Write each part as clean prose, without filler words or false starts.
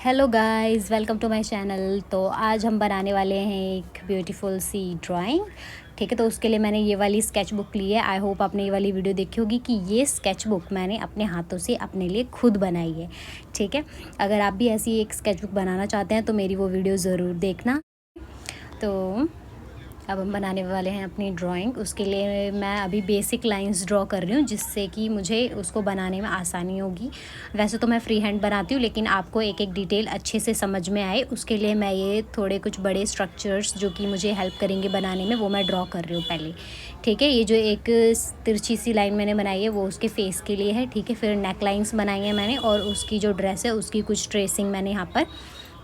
Hello guys, welcome to my channel. तो आज हम बनाने वाले हैं एक ब्यूटीफुल सी ड्राइंग। ठीक है, तो उसके लिए मैंने ये वाली स्केच बुक ली है। आई होप आपने ये वाली वीडियो देखी होगी कि ये स्केच बुक मैंने अपने हाथों से अपने लिए खुद बनाई है। ठीक है, अगर आप भी ऐसी एक स्केच बुक बनाना चाहते हैं तो मेरी वो वीडियो ज़रूर देखना। तो अब हम बनाने वाले हैं अपनी ड्राइंग। उसके लिए मैं अभी बेसिक लाइंस ड्रॉ कर रही हूँ जिससे कि मुझे उसको बनाने में आसानी होगी। वैसे तो मैं फ्री हैंड बनाती हूँ, लेकिन आपको एक एक डिटेल अच्छे से समझ में आए उसके लिए मैं ये थोड़े कुछ बड़े स्ट्रक्चर्स जो कि मुझे हेल्प करेंगे बनाने में, वो मैं ड्रॉ कर रही हूँ पहले। ठीक है, ये जो एक तिरछी सी लाइन मैंने बनाई है वो उसके फेस के लिए है। ठीक है, फिर नेक लाइन्स बनाई है मैंने, और उसकी जो ड्रेस है उसकी कुछ ट्रेसिंग मैंने यहाँ पर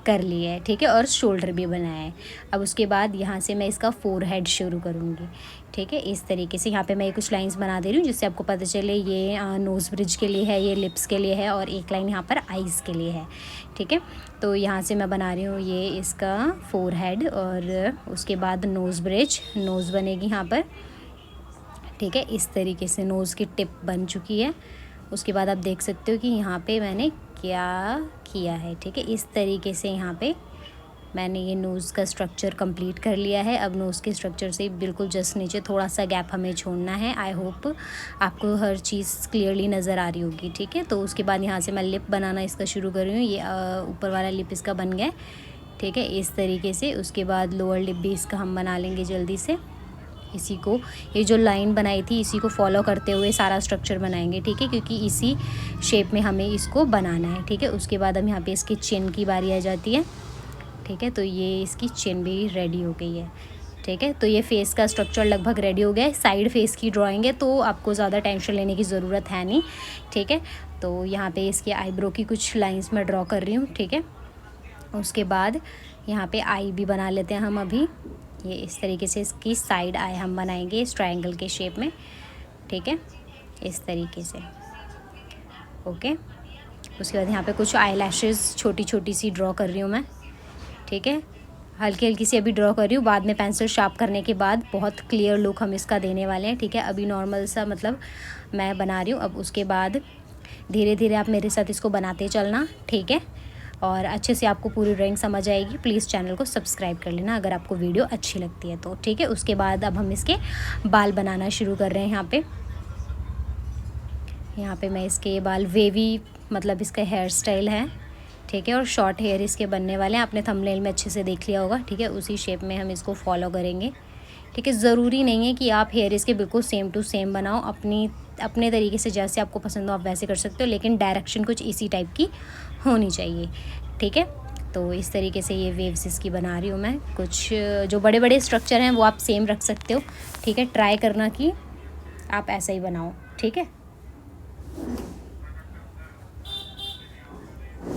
कर ली है। ठीक है, और शोल्डर भी बनाया है। अब उसके बाद यहाँ से मैं इसका फोरहेड शुरू करूँगी। ठीक है, इस तरीके से यहाँ पे मैं कुछ लाइंस बना दे रही हूँ जिससे आपको पता चले ये नोज़ ब्रिज के लिए है, ये लिप्स के लिए है, और एक लाइन यहाँ पर आइज़ के लिए है। ठीक है, तो यहाँ से मैं बना रही हूँ ये इसका फोरहेड, और उसके बाद नोज़ ब्रिज, नोज़ बनेगी यहाँ पर। ठीक है, इस तरीके से नोज़ की टिप बन चुकी है। उसके बाद आप देख सकते हो कि यहाँ पे मैंने क्या किया है। ठीक है, इस तरीके से यहाँ पे मैंने ये नोज़ का स्ट्रक्चर कंप्लीट कर लिया है। अब नोज़ के स्ट्रक्चर से बिल्कुल जस्ट नीचे थोड़ा सा गैप हमें छोड़ना है। आई होप आपको हर चीज़ क्लियरली नज़र आ रही होगी। ठीक है, तो उसके बाद यहाँ से मैं लिप बनाना इसका शुरू कर रही हूँ। ये ऊपर वाला लिप इसका बन गया। ठीक है, इस तरीके से। उसके बाद लोअर लिप भी इसका हम बना लेंगे जल्दी से। इसी को, ये जो लाइन बनाई थी इसी को फॉलो करते हुए सारा स्ट्रक्चर बनाएंगे। ठीक है, क्योंकि इसी शेप में हमें इसको बनाना है। ठीक है, उसके बाद हम यहाँ पे इसकी चिन की बारी आ जाती है। ठीक है, तो ये इसकी चिन भी रेडी हो गई है। ठीक है, तो ये फेस का स्ट्रक्चर लगभग रेडी हो गया है। साइड फेस की ड्राइंग है तो आपको ज़्यादा टेंशन लेने की ज़रूरत है नहीं। ठीक है, तो यहाँ पे इसके आईब्रो की कुछ लाइंस मैं ड्रॉ कर रही हूँ। ठीक है, उसके बाद यहाँ पे आई भी बना लेते हैं हम अभी। ये इस तरीके से इसकी साइड आई हम बनाएंगे इस ट्रायंगल के शेप में। ठीक है, इस तरीके से। ओके, उसके बाद यहाँ पे कुछ आई लैशेज़ छोटी छोटी सी ड्रॉ कर रही हूँ मैं। ठीक है, हल्की हल्की सी अभी ड्रॉ कर रही हूँ। बाद में पेंसिल शार्प करने के बाद बहुत क्लियर लुक हम इसका देने वाले हैं। ठीक है, अभी नॉर्मल सा मतलब मैं बना रही हूँ। अब उसके बाद धीरे धीरे आप मेरे साथ इसको बनाते चलना। ठीक है, और अच्छे से आपको पूरी ड्राइंग समझ आएगी। प्लीज़ चैनल को सब्सक्राइब कर लेना अगर आपको वीडियो अच्छी लगती है तो। ठीक है, उसके बाद अब हम इसके बाल बनाना शुरू कर रहे हैं। यहाँ पे मैं इसके ये बाल वेवी, मतलब इसका हेयर स्टाइल है। ठीक है, और शॉर्ट हेयर इसके बनने वाले हैं। आपने थंबनेल में अच्छे से देख लिया होगा। ठीक है, उसी शेप में हम इसको फॉलो करेंगे। ठीक है, ज़रूरी नहीं है कि आप हेयर इसके बिल्कुल सेम टू सेम बनाओ। अपने तरीके से जैसे आपको पसंद हो आप वैसे कर सकते हो, लेकिन डायरेक्शन कुछ इसी टाइप की होनी चाहिए। ठीक है, तो इस तरीके से ये वेव्स इसकी बना रही हूँ मैं। कुछ जो बड़े बड़े स्ट्रक्चर हैं वो आप सेम रख सकते हो। ठीक है, ट्राई करना कि आप ऐसा ही बनाओ। ठीक है,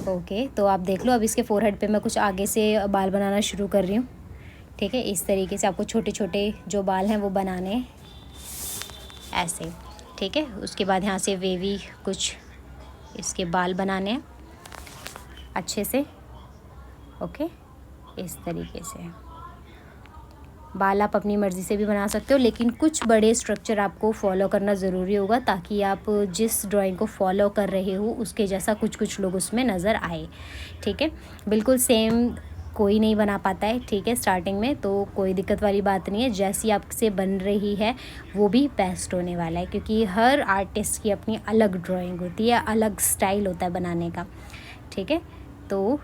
ओके, तो आप देख लो। अब इसके फोरहेड पे मैं कुछ आगे से बाल बनाना शुरू कर रही हूँ। ठीक है, इस तरीके से आपको छोटे छोटे जो बाल हैं वो बनाने हैं ऐसे। ठीक है, उसके बाद यहाँ से वेवी कुछ इसके बाल बनाने हैं अच्छे से। ओके, इस तरीके से बाल आप अपनी मर्ज़ी से भी बना सकते हो, लेकिन कुछ बड़े स्ट्रक्चर आपको फॉलो करना ज़रूरी होगा ताकि आप जिस ड्राइंग को फॉलो कर रहे हो उसके जैसा कुछ कुछ लोग उसमें नज़र आए। ठीक है, बिल्कुल सेम कोई नहीं बना पाता है। ठीक है, स्टार्टिंग में तो कोई दिक्कत वाली बात नहीं है। जैसी आपसे बन रही है वो भी बेस्ट होने वाला है, क्योंकि हर आर्टिस्ट की अपनी अलग ड्राइंग होती है, अलग स्टाइल होता है बनाने का। ठीक है, तो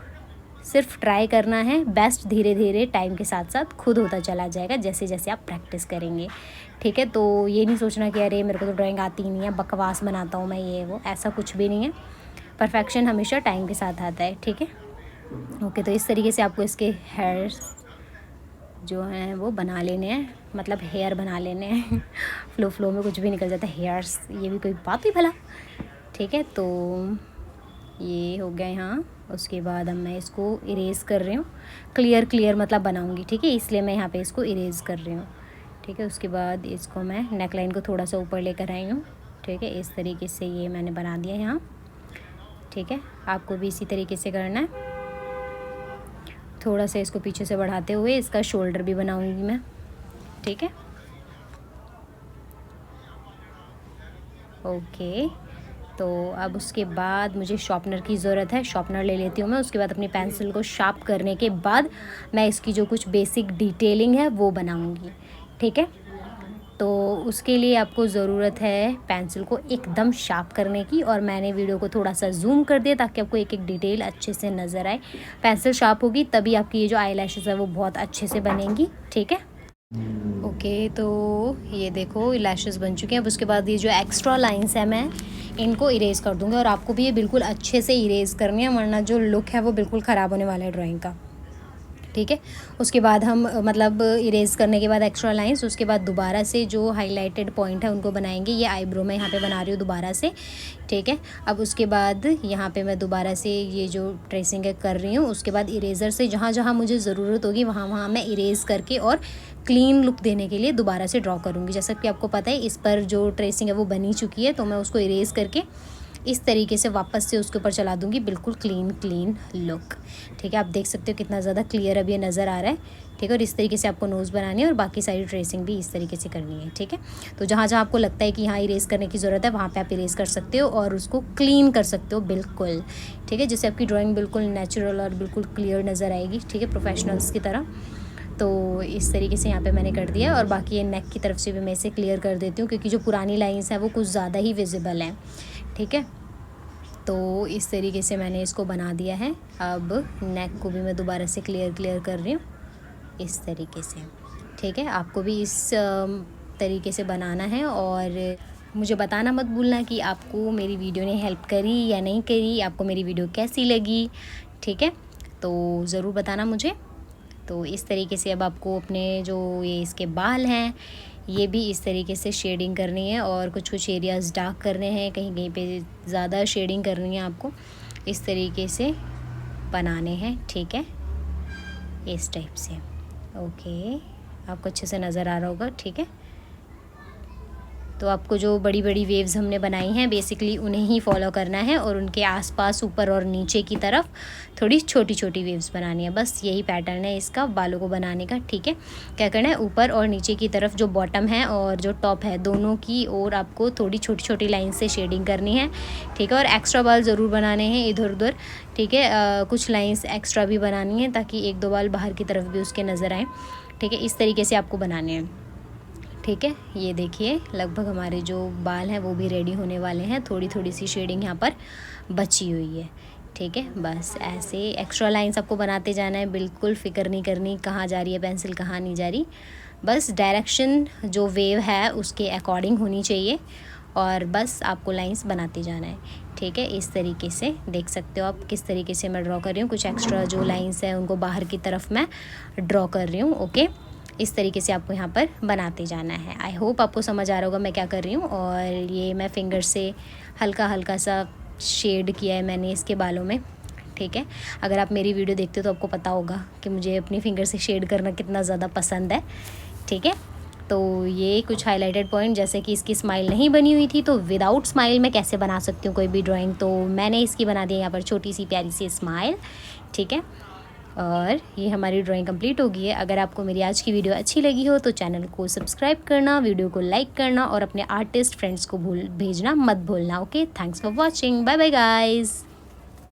सिर्फ ट्राई करना है। बेस्ट धीरे धीरे टाइम के साथ साथ खुद होता चला जाएगा जैसे जैसे आप प्रैक्टिस करेंगे। ठीक है, तो ये नहीं सोचना कि अरे मेरे को तो ड्राइंग आती ही नहीं है, बकवास बनाता हूँ मैं, ये वो, ऐसा कुछ भी नहीं है। परफेक्शन हमेशा टाइम के साथ आता है। ठीक है, ओके, तो इस तरीके से आपको इसके हेयर्स जो हैं वो बना लेने हैं, मतलब हेयर बना लेने हैं। फ्लो में कुछ भी निकल जाता है, हेयर्स, ये भी कोई बात हुई भला। ठीक है, तो ये हो गया यहाँ। उसके बाद अब मैं इसको इरेज़ कर रही हूँ। क्लियर मतलब बनाऊँगी। ठीक है, इसलिए मैं यहाँ पे इसको इरेज़ कर रही हूँ। ठीक है, उसके बाद इसको मैं नेक लाइन को थोड़ा सा ऊपर लेकर आई हूँ। ठीक है, इस तरीके से ये मैंने बना दिया यहाँ। ठीक है, आपको भी इसी तरीके से करना है। थोड़ा सा इसको पीछे से बढ़ाते हुए इसका शोल्डर भी बनाऊँगी मैं। ठीक है, ओके, तो अब उसके बाद मुझे शार्पनर की ज़रूरत है, शार्पनर ले लेती हूँ मैं। उसके बाद अपनी पेंसिल को शार्प करने के बाद मैं इसकी जो कुछ बेसिक डिटेलिंग है वो बनाऊँगी, ठीक है। तो उसके लिए आपको ज़रूरत है पेंसिल को एकदम शार्प करने की, और मैंने वीडियो को थोड़ा सा जूम कर दिया ताकि आपको एक एक डिटेल अच्छे से नज़र आए। पेंसिल शार्प होगी तभी आपकी ये जो आई लैशेज़ है वो बहुत अच्छे से बनेंगी, ठीक है। ओके, तो ये देखो लैशेज़ बन चुके हैं। अब उसके बाद ये जो एक्स्ट्रा लाइंस है मैं इनको इरेज़ कर दूँगी, और आपको भी ये बिल्कुल अच्छे से इरेज़ करनी है, वरना जो लुक है वो बिल्कुल ख़राब होने वाला है ड्राइंग का, ठीक है। उसके बाद हम मतलब इरेज़ करने के बाद एक्स्ट्रा लाइंस, उसके बाद दोबारा से जो हाईलाइटेड पॉइंट है उनको बनाएंगे। ये आईब्रो मैं यहाँ पे बना रही हूँ दोबारा से, ठीक है। अब उसके बाद यहाँ पे मैं दोबारा से ये जो ट्रेसिंग है कर रही हूँ। उसके बाद इरेज़र से जहाँ जहाँ मुझे ज़रूरत होगी वहाँ वहाँ मैं इरेज़ करके और क्लीन लुक देने के लिए दोबारा से ड्रॉ करूँगी। जैसा कि आपको पता है इस पर जो ट्रेसिंग है वो बनी चुकी है, तो मैं उसको इरेज़ करके इस तरीके से वापस से उसके ऊपर चला दूँगी, बिल्कुल क्लीन लुक, ठीक है। आप देख सकते हो कितना ज़्यादा क्लियर अब ये नज़र आ रहा है, ठीक है। और इस तरीके से आपको नोज़ बनानी है और बाकी सारी ट्रेसिंग भी इस तरीके से करनी है, ठीक है। तो जहाँ जहाँ आपको लगता है कि यहाँ इरेज़ करने की ज़रूरत है वहाँ पे आप इरेज़ कर सकते हो और उसको क्लीन कर सकते हो बिल्कुल, ठीक है, जिससे आपकी ड्राइंग बिल्कुल नेचुरल और बिल्कुल क्लियर नज़र आएगी, ठीक है, प्रोफेशनल्स की तरह। तो इस तरीके से यहाँ पे मैंने कर दिया, और बाकी ये नेक की तरफ से भी मैं इसे क्लियर कर देती हूँ क्योंकि जो पुरानी लाइंस हैं वो कुछ ज़्यादा ही विजिबल हैं, ठीक है। तो इस तरीके से मैंने इसको बना दिया है। अब नेक को भी मैं दोबारा से क्लियर कर रही हूँ इस तरीके से, ठीक है। आपको भी इस तरीके से बनाना है, और मुझे बताना मत भूलना कि आपको मेरी वीडियो ने हेल्प करी या नहीं करी, आपको मेरी वीडियो कैसी लगी, ठीक है। तो ज़रूर बताना मुझे। तो इस तरीके से अब आपको अपने जो ये इसके बाल हैं ये भी इस तरीके से शेडिंग करनी है, और कुछ कुछ एरियाज़ डार्क करने हैं, कहीं कहीं पे ज़्यादा शेडिंग करनी है आपको, इस तरीके से बनाने हैं, ठीक है, इस टाइप से। ओके, आपको अच्छे से नज़र आ रहा होगा, ठीक है। तो आपको जो बड़ी बड़ी वेव्स हमने बनाई हैं बेसिकली उन्हें ही फॉलो करना है, और उनके आसपास ऊपर और नीचे की तरफ थोड़ी छोटी छोटी वेव्स बनानी है, बस यही पैटर्न है इसका बालों को बनाने का, ठीक है। क्या करना है, ऊपर और नीचे की तरफ जो बॉटम है और जो टॉप है दोनों की ओर आपको थोड़ी छोटी छोटी लाइन से शेडिंग करनी है, ठीक है। और एक्स्ट्रा बाल ज़रूर बनाने हैं इधर उधर, ठीक है। कुछ लाइन्स एक्स्ट्रा भी बनानी है ताकि एक दो बाल बाहर की तरफ भी उसके नज़र आएँ, ठीक है। इस तरीके से आपको बनाने हैं, ठीक है। ये देखिए लगभग हमारे जो बाल हैं वो भी रेडी होने वाले हैं, थोड़ी थोड़ी सी शेडिंग यहाँ पर बची हुई है, ठीक है। बस ऐसे एक्स्ट्रा लाइंस आपको बनाते जाना है, बिल्कुल फ़िक्र नहीं करनी कहाँ जा रही है पेंसिल कहाँ नहीं जा रही, बस डायरेक्शन जो वेव है उसके अकॉर्डिंग होनी चाहिए, और बस आपको लाइंस बनाते जाना है, ठीक है। इस तरीके से देख सकते हो आप किस तरीके से मैं ड्रॉ कर रही हूँ। कुछ एक्स्ट्रा जो लाइंस हैं उनको बाहर की तरफ मैं ड्रॉ कर रही हूँ, ओके। इस तरीके से आपको यहाँ पर बनाते जाना है। आई होप आपको समझ आ रहा होगा मैं क्या कर रही हूँ। और ये मैं फिंगर से हल्का हल्का सा शेड किया है मैंने इसके बालों में, ठीक है। अगर आप मेरी वीडियो देखते हो तो आपको पता होगा कि मुझे अपनी फिंगर से शेड करना कितना ज़्यादा पसंद है, ठीक है। तो ये कुछ हाईलाइटेड पॉइंट, जैसे कि इसकी स्माइल नहीं बनी हुई थी तो विदाउट स्माइल मैं कैसे बना सकती हूँ कोई भी ड्राइंग, तो मैंने इसकी बना दी है यहाँ पर छोटी सी प्यारी सी स्माइल, ठीक है। और ये हमारी ड्राइंग कंप्लीट हो गई है। अगर आपको मेरी आज की वीडियो अच्छी लगी हो तो चैनल को सब्सक्राइब करना, वीडियो को लाइक करना और अपने आर्टिस्ट फ्रेंड्स को भेजना मत भूलना, okay. Thanks for watching, bye bye guys.